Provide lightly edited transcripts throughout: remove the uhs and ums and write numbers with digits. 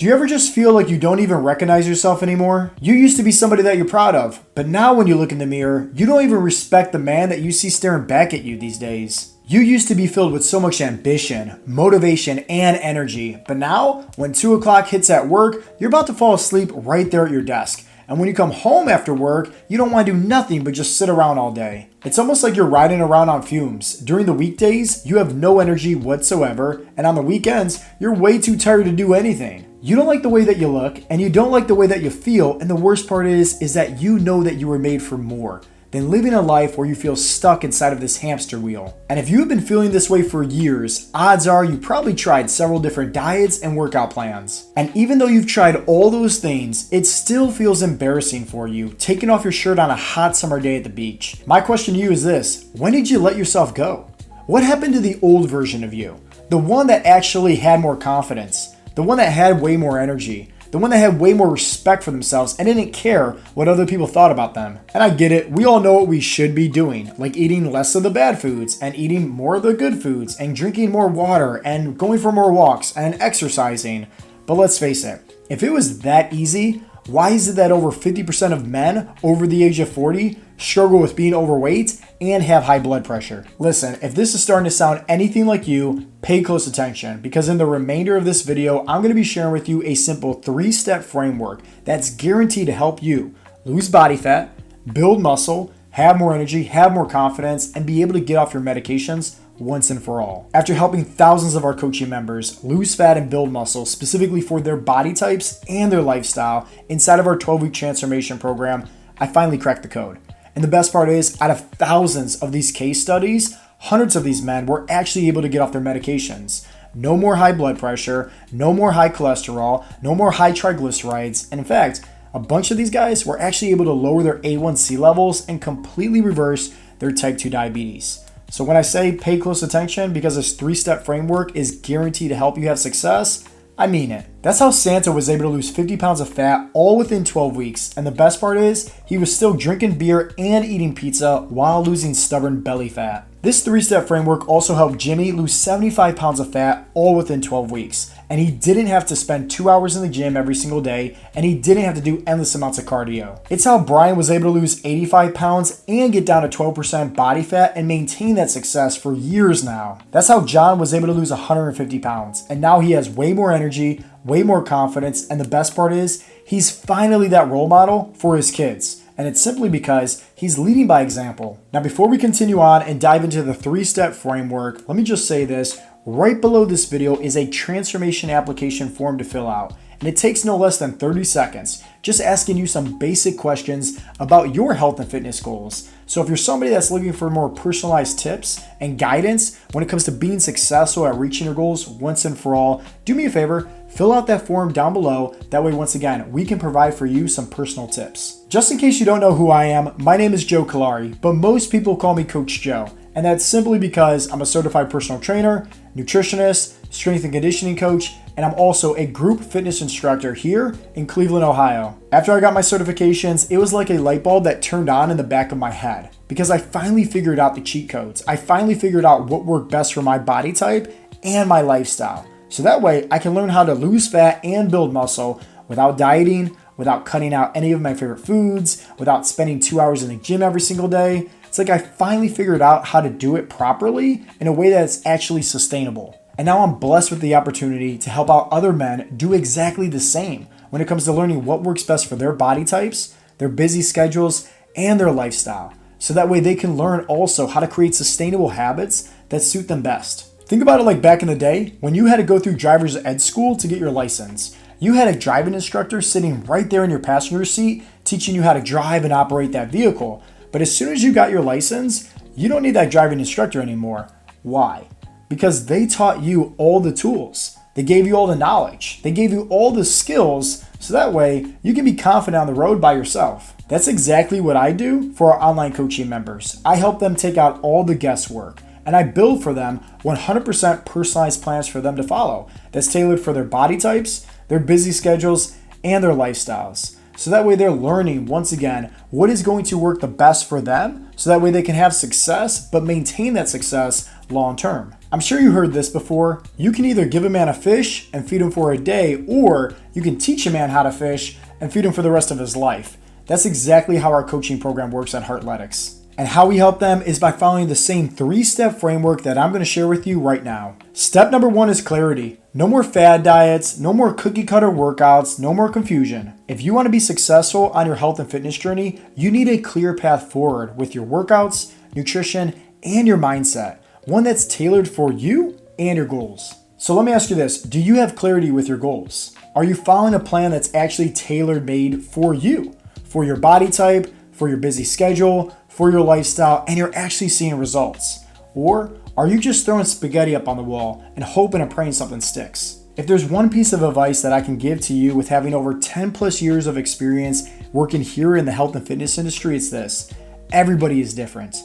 Do you ever just feel like you don't even recognize yourself anymore? You used to be somebody that you're proud of, but now when you look in the mirror, you don't even respect the man that you see staring back at you these days. You used to be filled with so much ambition, motivation, and energy, but now, when 2 o'clock hits at work, you're about to fall asleep right there at your desk. And when you come home after work, you don't want to do nothing but just sit around all day. It's almost like you're riding around on fumes. During the weekdays, you have no energy whatsoever, and on the weekends, you're way too tired to do anything. You don't like the way that you look, and you don't like the way that you feel, and the worst part is that you know that you were made for more than living a life where you feel stuck inside of this hamster wheel. And if you have been feeling this way for years, odds are you probably tried several different diets and workout plans. And even though you've tried all those things, it still feels embarrassing for you, taking off your shirt on a hot summer day at the beach. My question to you is this: when did you let yourself go? What happened to the old version of you? The one that actually had more confidence, the one that had way more energy, the one that had way more respect for themselves and didn't care what other people thought about them. And I get it, we all know what we should be doing, like eating less of the bad foods and eating more of the good foods and drinking more water and going for more walks and exercising. But let's face it, if it was that easy, why is it that over 50% of men over the age of 40 struggle with being overweight and have high blood pressure? Listen, if this is starting to sound anything like you, pay close attention, because in the remainder of this video, I'm going to be sharing with you a simple 3-step framework that's guaranteed to help you lose body fat, build muscle, have more energy, have more confidence, and be able to get off your medications once and for all. After helping thousands of our coaching members lose fat and build muscle specifically for their body types and their lifestyle inside of our 12-week transformation program, I finally cracked the code. And the best part is, out of thousands of these case studies, hundreds of these men were actually able to get off their medications. No more high blood pressure, no more high cholesterol, no more high triglycerides, and in fact, a bunch of these guys were actually able to lower their A1C levels and completely reverse their type 2 diabetes. So when I say pay close attention because this 3-step framework is guaranteed to help you have success, I mean it. That's how Santa was able to lose 50 pounds of fat all within 12 weeks. And the best part is, he was still drinking beer and eating pizza while losing stubborn belly fat. This 3-step framework also helped Jimmy lose 75 pounds of fat all within 12 weeks. And he didn't have to spend 2 hours in the gym every single day, and he didn't have to do endless amounts of cardio. It's how Brian was able to lose 85 pounds and get down to 12% body fat and maintain that success for years now. That's how John was able to lose 150 pounds, and now he has way more energy, way more confidence, and the best part is, he's finally that role model for his kids. And it's simply because he's leading by example. Now, before we continue on and dive into the 3-step framework, let me just say this. Right below this video is a transformation application form to fill out, and it takes no less than 30 seconds, just asking you some basic questions about your health and fitness goals. So if you're somebody that's looking for more personalized tips and guidance when it comes to being successful at reaching your goals once and for all, do me a favor, fill out that form down below. That way, once again, we can provide for you some personal tips. Just in case you don't know who I am, my name is Joe Callari, but most people call me Coach Joe. And that's simply because I'm a certified personal trainer, nutritionist, strength and conditioning coach, and I'm also a group fitness instructor here in Cleveland, Ohio. After I got my certifications, it was like a light bulb that turned on in the back of my head because I finally figured out the cheat codes. I finally figured out what worked best for my body type and my lifestyle. So that way I can learn how to lose fat and build muscle without dieting, without cutting out any of my favorite foods, without spending 2 hours in the gym every single day. It's like I finally figured out how to do it properly in a way that's actually sustainable. And now I'm blessed with the opportunity to help out other men do exactly the same when it comes to learning what works best for their body types, their busy schedules, and their lifestyle. So that way they can learn also how to create sustainable habits that suit them best. Think about it like back in the day when you had to go through driver's ed school to get your license. You had a driving instructor sitting right there in your passenger seat teaching you how to drive and operate that vehicle. But as soon as you got your license, you don't need that driving instructor anymore. Why? Because they taught you all the tools. They gave you all the knowledge. They gave you all the skills so that way you can be confident on the road by yourself. That's exactly what I do for our online coaching members. I help them take out all the guesswork and I build for them 100% personalized plans for them to follow that's tailored for their body types, their busy schedules, and their lifestyles. So that way they're learning, once again, what is going to work the best for them so that way they can have success but maintain that success long term. I'm sure you heard this before. You can either give a man a fish and feed him for a day, or you can teach a man how to fish and feed him for the rest of his life. That's exactly how our coaching program works at Heartletics. And how we help them is by following the same 3-step framework that I'm going to share with you right now. Step number 1 is clarity. No more fad diets, no more cookie cutter workouts, no more confusion. If you want to be successful on your health and fitness journey, you need a clear path forward with your workouts, nutrition, and your mindset. One that's tailored for you and your goals. So let me ask you this, do you have clarity with your goals? Are you following a plan that's actually tailor-made for you, for your body type, for your busy schedule, for your lifestyle, and you're actually seeing results? Or are you just throwing spaghetti up on the wall and hoping and praying something sticks? If there's one piece of advice that I can give to you with having over 10 plus years of experience working here in the health and fitness industry, it's this. Everybody is different.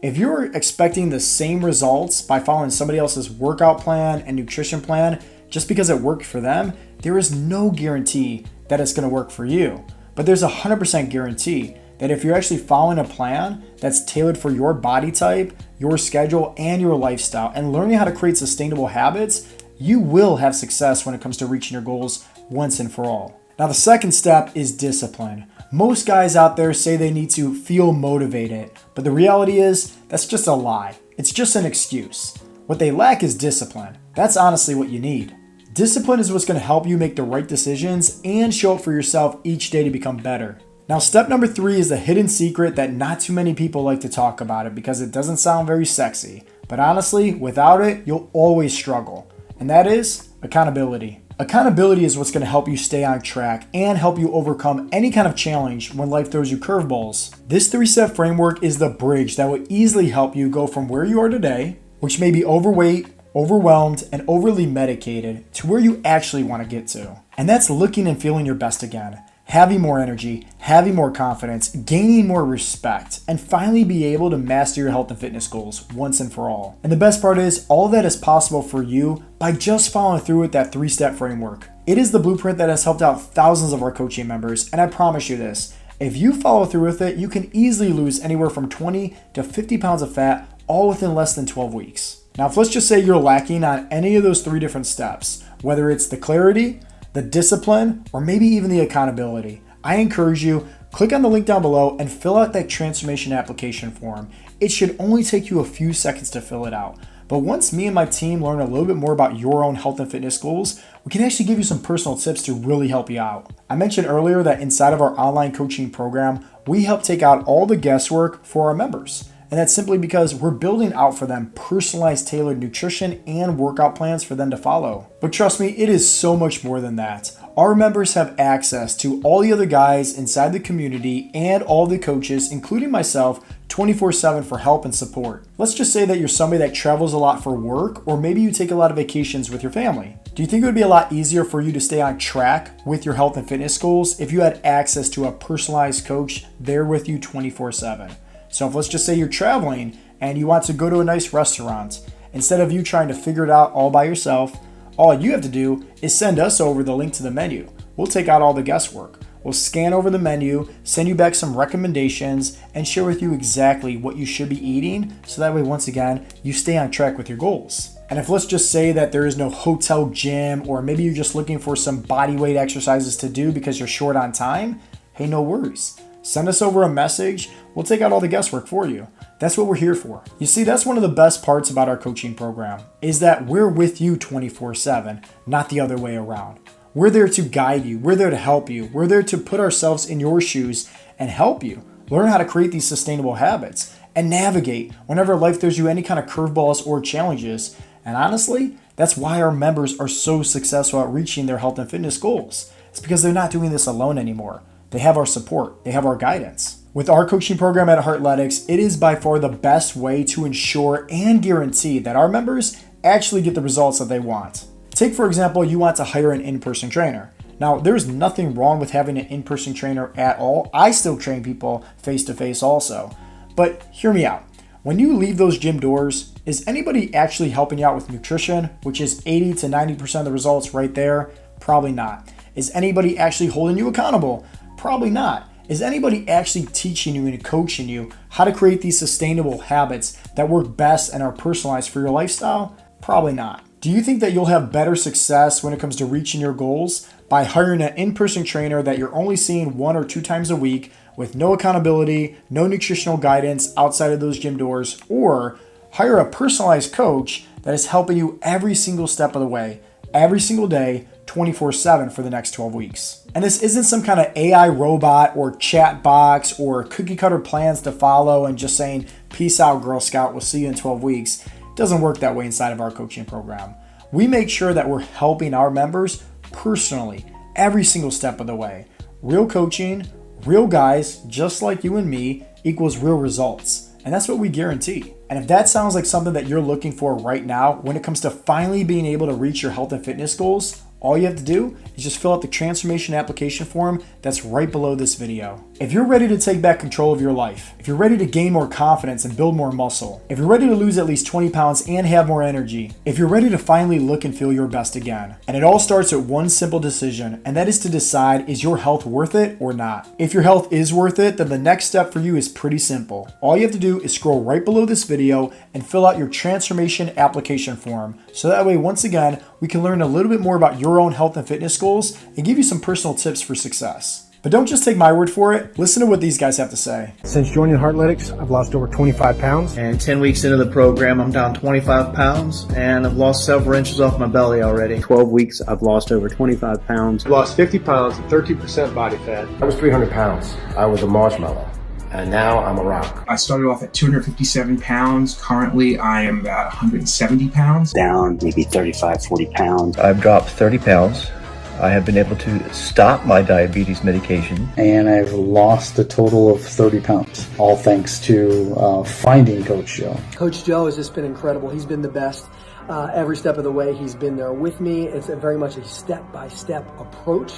If you're expecting the same results by following somebody else's workout plan and nutrition plan just because it worked for them, there is no guarantee that it's going to work for you. But there's a 100% guarantee that if you're actually following a plan that's tailored for your body type, your schedule, and your lifestyle, and learning how to create sustainable habits, you will have success when it comes to reaching your goals once and for all. Now, the second step is discipline. Most guys out there say they need to feel motivated, but the reality is that's just a lie. It's just an excuse. What they lack is discipline. That's honestly what you need. Discipline is what's going to help you make the right decisions and show up for yourself each day to become better. Now, step number 3 is the hidden secret that not too many people like to talk about it because it doesn't sound very sexy. But honestly, without it, you'll always struggle. And that is accountability. Accountability is what's going to help you stay on track and help you overcome any kind of challenge when life throws you curveballs. This 3-step framework is the bridge that will easily help you go from where you are today, which may be overweight, overwhelmed, and overly medicated, to where you actually want to get to. And that's looking and feeling your best again. Having more energy, having more confidence, gaining more respect, and finally be able to master your health and fitness goals once and for all. And the best part is, all of that is possible for you by just following through with that 3-step framework. It is the blueprint that has helped out thousands of our coaching members, and I promise you this, if you follow through with it, you can easily lose anywhere from 20 to 50 pounds of fat, all within less than 12 weeks. Now, if let's just say you're lacking on any of those 3 different steps, whether it's the clarity, the discipline, or maybe even the accountability, I encourage you, click on the link down below and fill out that transformation application form. It should only take you a few seconds to fill it out. But once me and my team learn a little bit more about your own health and fitness goals, we can actually give you some personal tips to really help you out. I mentioned earlier that inside of our online coaching program, we help take out all the guesswork for our members. And that's simply because we're building out for them personalized, tailored nutrition and workout plans for them to follow. But trust me, it is so much more than that. Our members have access to all the other guys inside the community and all the coaches, including myself, 24/7 for help and support. Let's just say that you're somebody that travels a lot for work, or maybe you take a lot of vacations with your family. Do you think it would be a lot easier for you to stay on track with your health and fitness goals if you had access to a personalized coach there with you 24/7? So if let's just say you're traveling and you want to go to a nice restaurant, instead of you trying to figure it out all by yourself, all you have to do is send us over the link to the menu. We'll take out all the guesswork. We'll scan over the menu, send you back some recommendations, and share with you exactly what you should be eating, so that way, once again, you stay on track with your goals. And if let's just say that there is no hotel gym, or maybe you're just looking for some body weight exercises to do because you're short on time, hey, no worries. Send us over a message. We'll take out all the guesswork for you. That's what we're here for. You see, that's one of the best parts about our coaching program, is that we're with you 24/7, not the other way around. We're there to guide you. We're there to help you. We're there to put ourselves in your shoes and help you learn how to create these sustainable habits and navigate whenever life throws you any kind of curveballs or challenges. And honestly, that's why our members are so successful at reaching their health and fitness goals. It's because they're not doing this alone anymore. They have our support. They have our guidance. With our coaching program at Heartletics, it is by far the best way to ensure and guarantee that our members actually get the results that they want. Take, for example, you want to hire an in-person trainer. Now, there's nothing wrong with having an in-person trainer at all. I still train people face-to-face also. But hear me out. When you leave those gym doors, is anybody actually helping you out with nutrition, which is 80 to 90% of the results right there? Probably not. Is anybody actually holding you accountable? Probably not. Is anybody actually teaching you and coaching you how to create these sustainable habits that work best and are personalized for your lifestyle? Probably not. Do you think that you'll have better success when it comes to reaching your goals by hiring an in-person trainer that you're only seeing 1 or 2 times a week with no accountability, no nutritional guidance outside of those gym doors, or hire a personalized coach that is helping you every single step of the way, every single day, 24/7 for the next 12 weeks? And this isn't some kind of AI robot or chat box or cookie cutter plans to follow and just saying, peace out, Girl Scout, we'll see you in 12 weeks. It doesn't work that way inside of our coaching program. We make sure that we're helping our members personally every single step of the way. Real coaching, real guys, just like you and me, equals real results. And that's what we guarantee. And if that sounds like something that you're looking for right now, when it comes to finally being able to reach your health and fitness goals, all you have to do is just fill out the transformation application form that's right below this video. If you're ready to take back control of your life, if you're ready to gain more confidence and build more muscle, if you're ready to lose at least 20 pounds and have more energy, if you're ready to finally look and feel your best again, and it all starts at one simple decision, and that is to decide, is your health worth it or not? If your health is worth it, then the next step for you is pretty simple. All you have to do is scroll right below this video and fill out your transformation application form. So that way, once again, we can learn a little bit more about your own health and fitness goals and give you some personal tips for success. But don't just take my word for it. Listen to what these guys have to say. Since joining Heartletics, I've lost over 25 pounds. And 10 weeks into the program, I'm down 25 pounds and I've lost several inches off my belly already. 12 weeks, I've lost over 25 pounds. I lost 50 pounds and 13% body fat. I was 300 pounds. I was a marshmallow. And now I'm a rock. I started off at 257 pounds. Currently, I am about 170 pounds. Down maybe 35, 40 pounds. I've dropped 30 pounds. I have been able to stop my diabetes medication. And I've lost a total of 30 pounds, all thanks to finding Coach Joe. Coach Joe has just been incredible. He's been the best. Every step of the way, he's been there with me. It's very much a step-by-step approach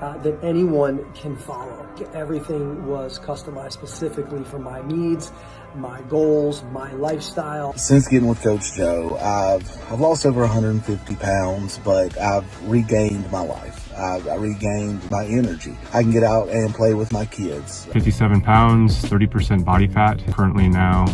that anyone can follow. Everything was customized specifically for my needs, my goals, my lifestyle. Since getting with Coach Joe, I've lost over 150 pounds, but I've regained my life. I regained my energy. I can get out and play with my kids. 57 pounds, 30% body fat. Currently now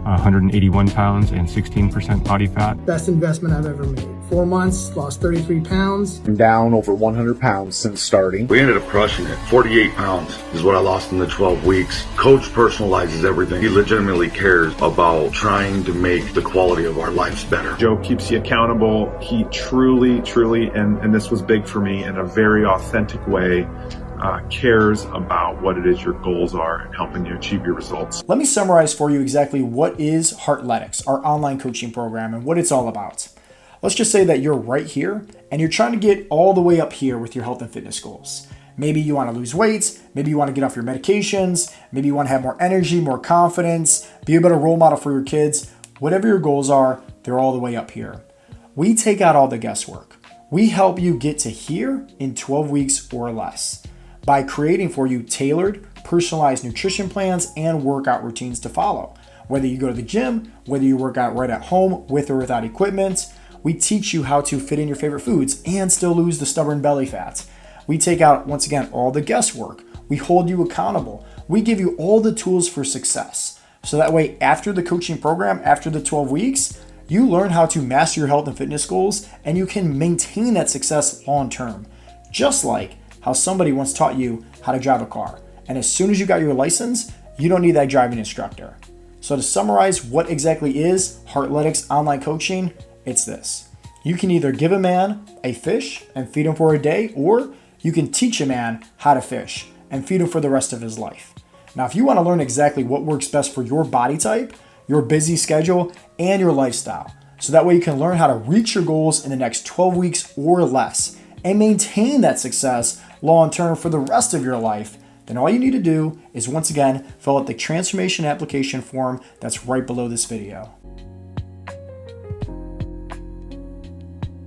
181 pounds and 16% body fat. Best investment I've ever made. 4 months, lost 33 pounds. I'm down over 100 pounds since starting. We ended up crushing it. 48 pounds is what I lost in the 12 weeks. Coach personalizes everything. He legitimately cares about trying to make the quality of our lives better. Joe keeps you accountable. He truly, and this was big for me, in a very authentic way, cares about what it is your goals are and helping you achieve your results. Let me summarize for you exactly what is Heartletics, our online coaching program, and what it's all about. Let's just say that you're right here and you're trying to get all the way up here with your health and fitness goals. Maybe you want to lose weight, maybe you want to get off your medications, maybe you want to have more energy, more confidence, be a better role model for your kids. Whatever your goals are, they're all the way up here. We take out all the guesswork. We help you get to here in 12 weeks or less by creating for you tailored, personalized nutrition plans and workout routines to follow. Whether you go to the gym, whether you work out right at home with or without equipment, we teach you how to fit in your favorite foods and still lose the stubborn belly fat. We take out, once again, all the guesswork. We hold you accountable. We give you all the tools for success. So that way, after the coaching program, after the 12 weeks, you learn how to master your health and fitness goals and you can maintain that success long term. Just like how somebody once taught you how to drive a car. And as soon as you got your license, you don't need that driving instructor. So to summarize what exactly is Heartletics online coaching, it's this. You can either give a man a fish and feed him for a day, or you can teach a man how to fish and feed him for the rest of his life. Now, if you want to learn exactly what works best for your body type, your busy schedule, and your lifestyle, so that way you can learn how to reach your goals in the next 12 weeks or less and maintain that success long term for the rest of your life, then all you need to do is once again fill out the transformation application form that's right below this video.